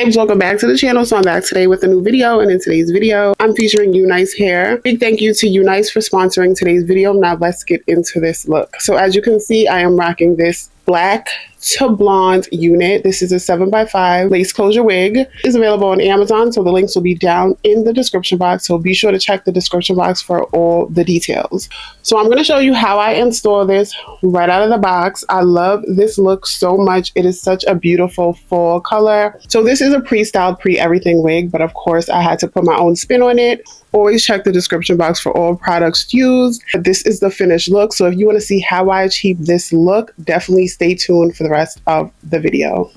Babes, welcome back to the channel. So I'm back today with a new video, and in today's video I'm featuring Unice hair. Big thank you to Unice for sponsoring today's video. Now let's get into this look. So as you can see, I am rocking this Black-to-Blonde unit. This is a 7x5 lace closure wig. It's available on Amazon, so the links will be down in the description box, so be sure to check the description box for all the details. So I'm going to show you how I install this right out of the box. I love this look so much. It is such a beautiful fall color. So this is a pre-styled, pre-everything wig, but of course I had to put my own spin on it. Always check the description box for all products used. This is the finished look, so if you want to see how I achieve this look, definitely stay tuned for the rest of the video.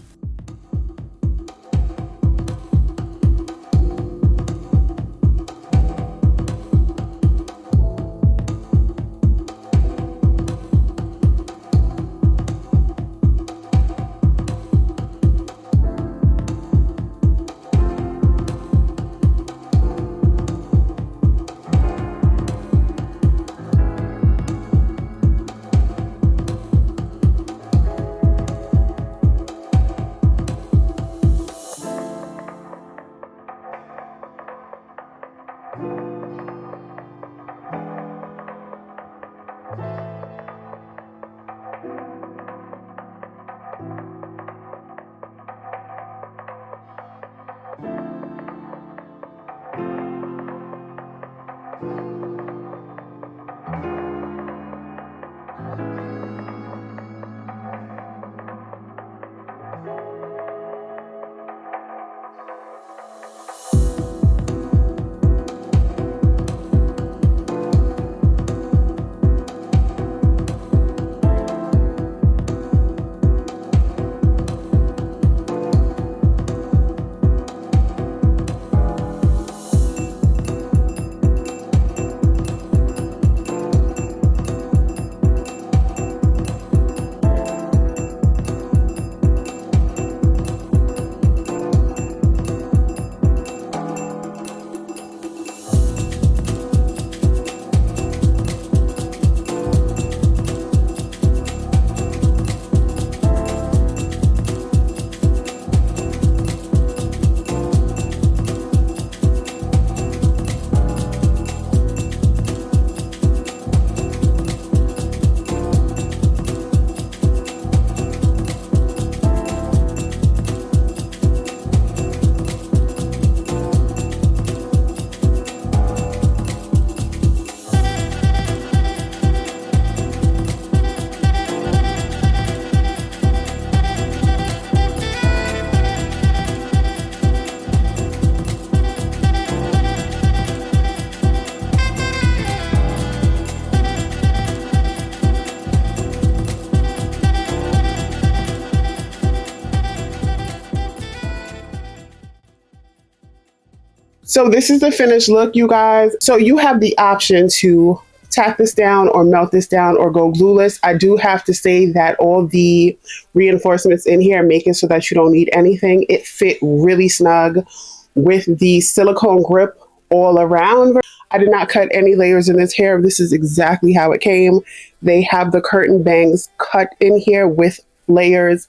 So this is the finished look, you guys. So you have the option to tack this down or melt this down or go glueless. I do have to say that all the reinforcements in here make it so that you don't need anything. It fit really snug with the silicone grip all around. I did not cut any layers in this hair. This is exactly how it came. They have the curtain bangs cut in here with layers,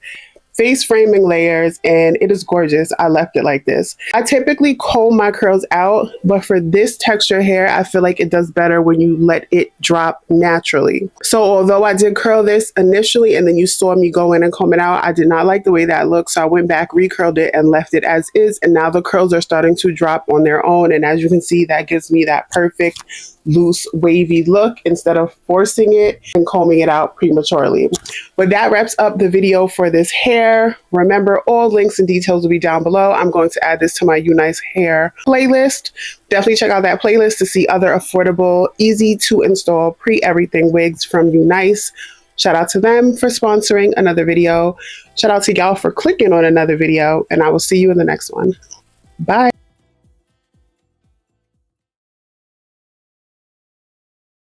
face framing layers, and it is gorgeous. I left it like this. I typically comb my curls out, but for this texture hair, I feel like it does better when you let it drop naturally. So although I did curl this initially and then you saw me go in and comb it out, I did not like the way that looked. So I went back, recurled it, and left it as is. And now the curls are starting to drop on their own. And as you can see, that gives me that perfect loose wavy look instead of forcing it and combing it out prematurely. But that wraps up the video for this hair. Remember, all links and details will be down below. I'm going to add this to my Unice hair playlist. Definitely check out that playlist to see other affordable, easy to install pre-everything wigs from Unice. Shout out to them for sponsoring another video. Shout out to y'all for clicking on another video, and I will see you in the next one. Bye.